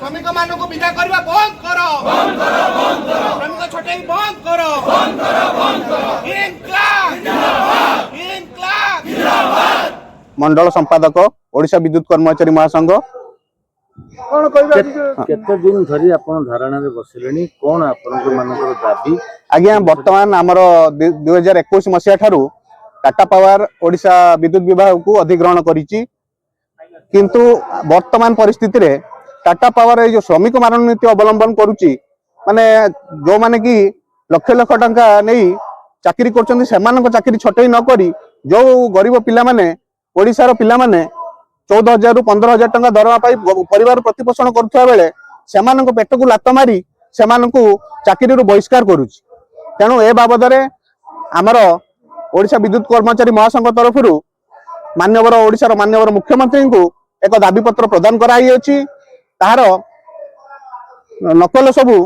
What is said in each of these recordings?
श्रमिक मान को विदा करवा बंद करो श्रमिक छटई बंद करो मंडल संपादक ओडिशा विद्युत कर्मचारी महासंघ केते दिन धरी आपण धारणा रे बसिलेनी कोन आपण मानकर दाबी आज्ञा वर्तमान आमर 2021 मसीहा ठारू टाटा पावर ओडिशा विद्युत विभाग को अधिग्रहण करिछि किंतु वर्तमान परिस्थिति रे टाटा पावर जो श्रमिक मारण नीति अवलंबन करुछि माने जो माने कि लक्ष लक्ष टंका नहीं चाकरी करछन्ती सेमानक चाकरी छटई न करी जो गरीब पिला माने ओडिसा रो पिला माने 14,000 रु 15,000 टंका दरमा पाई परिवार प्रतिपोषण करुवा बेले सेमानक पेट को लात मारी सेमानकु चाकरी रु बहिष्कार करुछि तेणु ए बाबद रे आमर ओडिशा विद्युत कर्मचारी महासंघ तरफ मान्यवर ओडिशा मान्यवर मुख्यमंत्री को एक दाबी पत्र प्रदान कराई अछि तार नकल सबु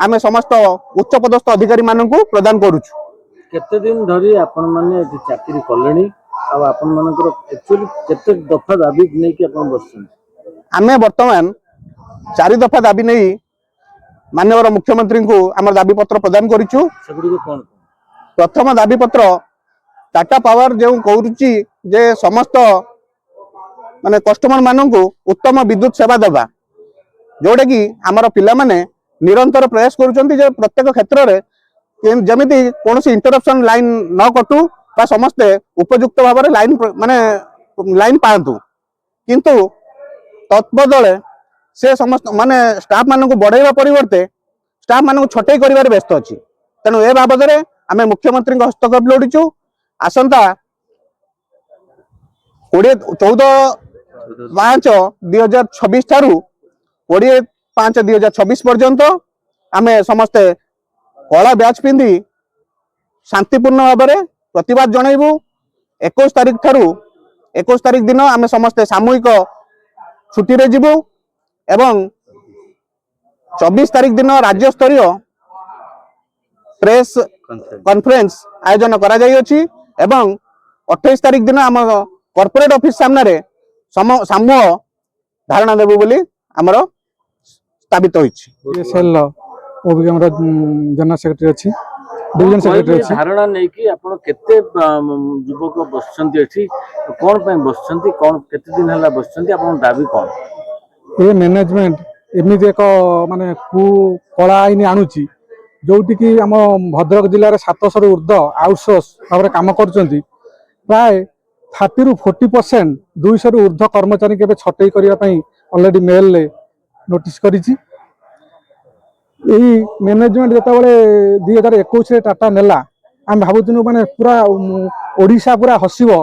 आमे समस्त उच्च पदस्थ अधिकारी माननकु प्रदान करूछु केते दिन धरी आपण माने चाकरी करलेनी आ आपण मानकर एक्चुअली केते दफा दाबी नै कि आपण बसछन आमे वर्तमान 4 दफा दाबी नै मान्यवर मुख्यमंत्री को आमर दाबी पत्र प्रदान करिछु सेगुडी को कोन प्रथम दाबी पत्र टाटा पावर जो कहूची जे समस्त माने कस्टमर माननकु उत्तम विद्युत सेवा देबा जोडे कि आमर पिला माने निरंतर प्रयास करूचंती जे प्रत्येक क्षेत्र रे जमिति कोनोसी इंटरप्शन लाइन न कटू बा समस्त उपयुक्त भाव में लाइन माने लाइन पांतु किंतु तत्बदले से समस्त माने स्टाफ मान को बढ़ाइबा परिवर्ते स्टाफ मान को छटई करिवार व्यस्त अछि तेणु ए बाबद रे आमे मुख्यमंत्री को हस्तक्षेप लोडिचु आसंता 14/5/2026 ठारू 20/5/2026 पर्यंत आमे समस्ते कला बैच पिंधि शांतिपूर्ण भाव में प्रतिवाद जनइबू 21 तारिख ठारू 21 तारिख दिन आमे समस्ते सामूहिक छुट्टी रे जीवू एवं 24 तारिख दिन राज्य स्तरीय प्रेस कॉन्फ्रेंस आयोजन करा जाई अछि एवं 28 तारिख दिन आम कॉर्पोरेट ऑफिस सामने रे समूह धारणा देबू बोली हमर स्थापित होइछि एसएल ओबी हमर जनरल सेक्रेटरी अछि डिवीजन सेक्रेटरी अछि धारणा नै कि आपण केते युवक बसछन्ती अछि कोन पे बसछन्ती कोन केते दिन हला बसछन्ती आपण दाबी कोन ए मैनेजमेंट एमिति एक माने कु कला आईन आणुची जोटी कि हम भद्रक जिल्ला रे 700 रु ऊर्ध्व आउटसोर्स भाबरे काम करचन्ती प्राय 30 रु 40% 200 रु ऊर्ध्व कर्मचारी के छटई करिया पई ऑलरेडी मेल ले नोटिस करिची यही मैनेजमेंट जो 2021 टाटा नेला आम भावुनु माने पूरा ओडिशा पूरा हसिबो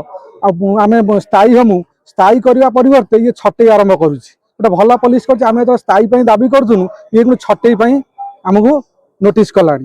आम स्थायी हमू स्थायी करने परिवर्ते ये छटई आरंभ करुच्ची गोटे भल पॉलिसी कर स्थायी दाबी करूँ ये छटई आमको नोटिस कला।